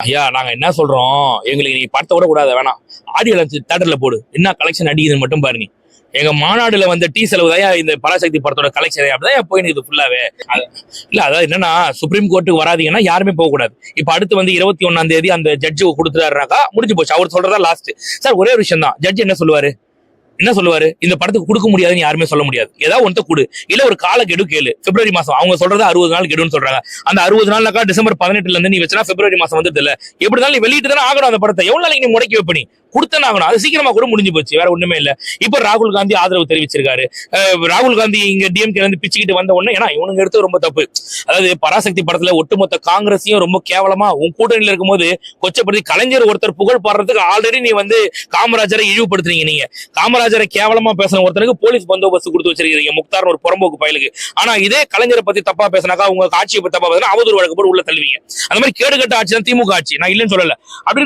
ஐயா நாங்க என்ன சொல்றோம், எங்களுக்கு நீ படத்தை கூட கூடாது, வேணாம். ஆடியோ லான்ச் தியேட்டர்ல போடு, என்ன கலெக்ஷன் அடிக்குதுன்னு மட்டும் பாரு. நீ எங்க மாநாடுல வந்த டீ செலவு தான் இந்த பராசக்தி படத்தோட கலெக்ஷன் அப்படிதான் போயிடுது ஃபுல்லாவே. இல்ல அதாவது என்னன்னா, சுப்ரீம் கோர்ட்டுக்கு வராதீங்கன்னா யாருமே போக கூடாது. இப்ப அடுத்து வந்து 21ஆம் தேதி அந்த ஜட்ஜு கொடுத்துறாருனாக்கா முடிஞ்சு போச்சு. அவர் சொல்றதா லாஸ்ட். சார் ஒரே ஒரு விஷயம் தான், ஜட்ஜ் என்ன சொல்லுவாரு, இந்த படத்துக்கு கொடுக்க முடியாதுன்னு யாருமே சொல்ல முடியாது. ஏதாவது ஒன்று கொடு, இல்ல ஒரு கால கெடு கேளு. பிப்ரவரி மாசம் அவங்க சொல்றது 60 நாள் கெடுன்னு சொல்றாங்க. அந்த 60 நாள்னாக்கா டிசம்பர் 18 இருந்து நீ வச்சா பிப்ரவரி மாசம் வந்து இல்ல எப்படினாலும் நீ வெளியிட்டு தானே ஆகணும். அந்த படத்தை எவ்வளவு நாளைக்கு நீ முடக்கி வைப்ப, நீ கொடுத்தன ஆகணும். அது சீக்கிரமா கூட முடிஞ்சு போச்சு, வேற ஒண்ணுமே இல்ல. இப்ப ராகுல் காந்தி ஆதரவு தெரிவிச்சிருக்காரு. ராகுல் காந்தி இங்க டிஎம்கே இருந்து பிச்சுக்கிட்டு வந்த உடனே, ஏன்னா இவனுங்க எடுத்து ரொம்ப தப்பு. அதாவது பராசக்தி படத்துல ஒட்டுமொத்த காங்கிரஸையும் ரொம்ப கேவலமா உன் கூட்டணியில இருக்கும்போது கொச்சப்படுத்தி கலைஞர் ஒருத்தர் புகழ் பாடுறதுக்கு ஆல்ரெடி நீ வந்து காமராஜரை இழிவுபடுத்துறீங்க. நீங்க காமராஜரை கேவலமா பேசுற ஒருத்தனுக்கு போலீஸ் பந்தோபஸ்து கொடுத்து வச்சிருக்கீங்க, முக்தார் ஒரு புறம்போக்கு பயலுக்கு. ஆனா இதே கலைஞரை பத்தி தப்பா பேசினாக்கா, உங்க ஆட்சியை பத்தி தப்பா பேசினா அவதூறு வழக்கு போட்டு உள்ள தள்ளுவீங்க. அந்த மாதிரி கேடுகட்ட ஆட்சி தான் திமுக ஆட்சி, நான் இல்லைன்னு சொல்லல. அப்படி